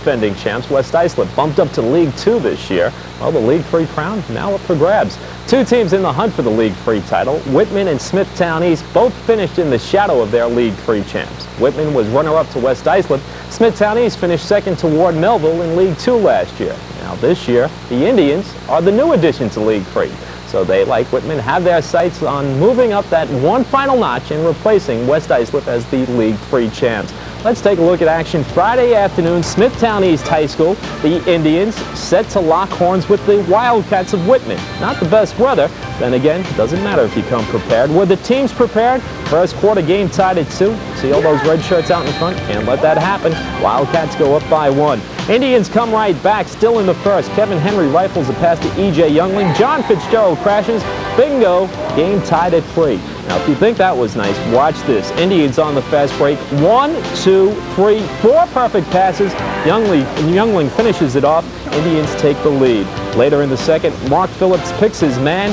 defending champs, West Islip, bumped up to League 2 this year. Well, the League 3 crown now up for grabs. Two teams in the hunt for the League 3 title, Whitman and Smithtown East, both finished in the shadow of their League 3 champs. Whitman was runner-up to West Islip. Smithtown East finished second to Ward Melville in League 2 last year. Now this year, the Indians are the new addition to League 3. So they, like Whitman, have their sights on moving up that one final notch and replacing West Islip as the League 3 champs. Let's take a look at action Friday afternoon. Smithtown East High School, the Indians set to lock horns with the Wildcats of Whitman. Not the best weather. Then again, it doesn't matter if you come prepared. Were the teams prepared? First quarter game tied at 2. See all those red shirts out in front? Can't let that happen. Wildcats go up by 1. Indians come right back, still in the first. Kevin Henry rifles a pass to E.J. Youngling. John Fitzgerald crashes. Bingo! Game tied at 3. Now, if you think that was nice, watch this. Indians on the fast break. 1, 2, 3, 4 perfect passes. Youngling finishes it off. Indians take the lead. Later in the second, Mark Phillips picks his man.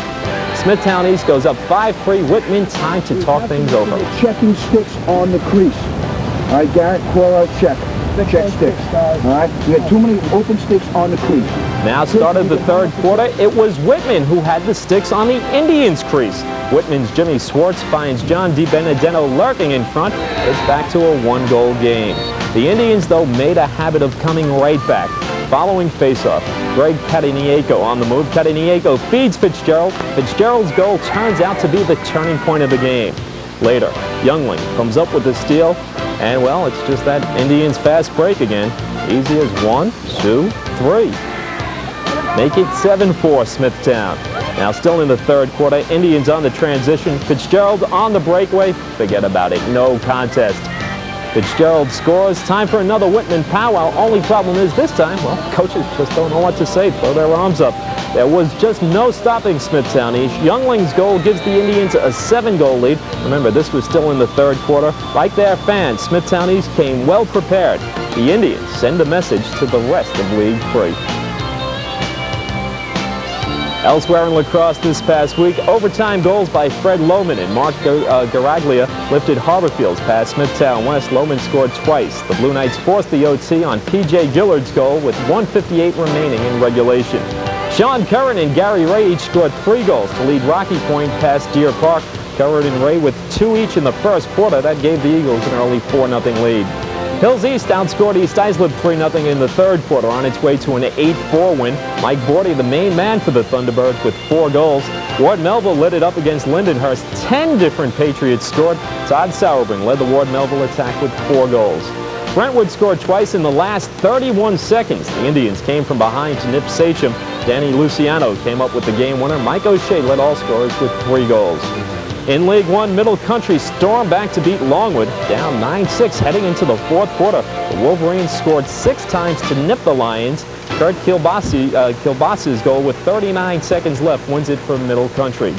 Smithtown East goes up 5-3. Whitman, time to talk things over. Checking sticks on the crease. All right, Garrett, call out check. Check sticks. All right, we had too many open sticks on the crease. Now started the third quarter. It was Whitman who had the sticks on the Indians' crease. Whitman's Jimmy Swartz finds John DiBenedetto lurking in front. It's back to a 1-goal game. The Indians, though, made a habit of coming right back. Following faceoff, Greg Cataniaco on the move. Cataniaco feeds Fitzgerald. Fitzgerald's goal turns out to be the turning point of the game. Later, Youngling comes up with the steal. And, well, it's just that Indians fast break again. Easy as 1, 2, 3. Make it 7-4 Smithtown. Now still in the third quarter, Indians on the transition. Fitzgerald on the breakaway. Forget about it. No contest. Fitzgerald scores. Time for another Whitman powwow. Only problem is this time, well, coaches just don't know what to say. Throw their arms up. There was just no stopping Smithtown East. Youngling's goal gives the Indians a 7-goal lead. Remember, this was still in the third quarter. Like their fans, Smithtown East came well prepared. The Indians send a message to the rest of League 3. Elsewhere in lacrosse this past week, overtime goals by Fred Lohman and Mark Garaglia lifted Harborfield's past Smithtown West. Lohman scored twice. The Blue Knights forced the OT on P.J. Gillard's goal with 1:58 remaining in regulation. Sean Curran and Gary Ray each scored 3 goals to lead Rocky Point past Deer Park. Curran and Ray with 2 each in the first quarter. That gave the Eagles an early 4-0 lead. Hills East outscored East Islip 3-0 in the third quarter on its way to an 8-4 win. Mike Bordy, the main man for the Thunderbirds, with 4 goals. Ward Melville lit it up against Lindenhurst. 10 different Patriots scored. Todd Sauerbrunn led the Ward Melville attack with 4 goals. Brentwood scored twice in the last 31 seconds. The Indians came from behind to nip Sachem. Danny Luciano came up with the game winner. Mike O'Shea led all scorers with 3 goals. In League 1, Middle Country stormed back to beat Longwood, down 9-6 heading into the fourth quarter. The Wolverines scored 6 times to nip the Lions. Kurt Kilbas's goal with 39 seconds left wins it for Middle Country.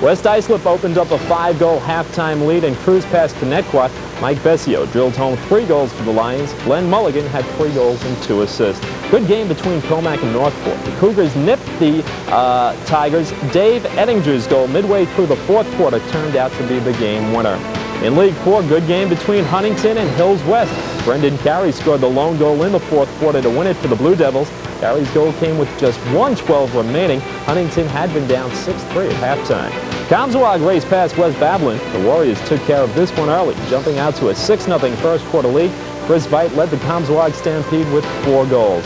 West Islip opened up a 5-goal halftime lead and cruised past Connecticut. Mike Bessio drilled home 3 goals for the Lions. Glenn Mulligan had 3 goals and 2 assists. Good game between Comac and Northport. The Cougars nipped the Tigers. Dave Ettinger's goal midway through the fourth quarter turned out to be the game winner. In League 4, good game between Huntington and Hills West. Brendan Carey scored the lone goal in the fourth quarter to win it for the Blue Devils. Carey's goal came with just 1:12 remaining. Huntington had been down 6-3 at halftime. Comswag raced past West Babylon. The Warriors took care of this one early, jumping out to a 6-0 first quarter lead. Chris Veit led the Comswag Stampede with 4 goals.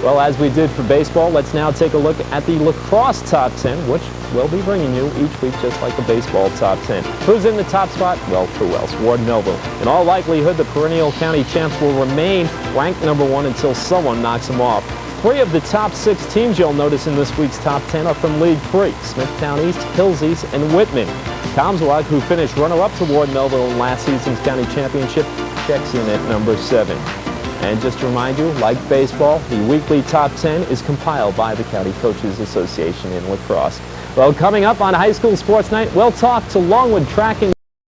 Well, as we did for baseball, let's now take a look at the lacrosse top 10, which we'll be bringing you each week just like the baseball top 10. Who's in the top spot? Well, who else? Ward Melville. In all likelihood, the perennial county champs will remain ranked #1 until someone knocks them off. 3 of the top 6 teams you'll notice in this week's top 10 are from League 3, Smithtown East, Hills East, and Whitman. Comswag, who finished runner-up to Ward Melville in last season's county championship, checks in at number 7. And just to remind you, like baseball, the weekly top 10 is compiled by the County Coaches Association in lacrosse. Well, coming up on High School Sports Night, we'll talk to Longwood Track and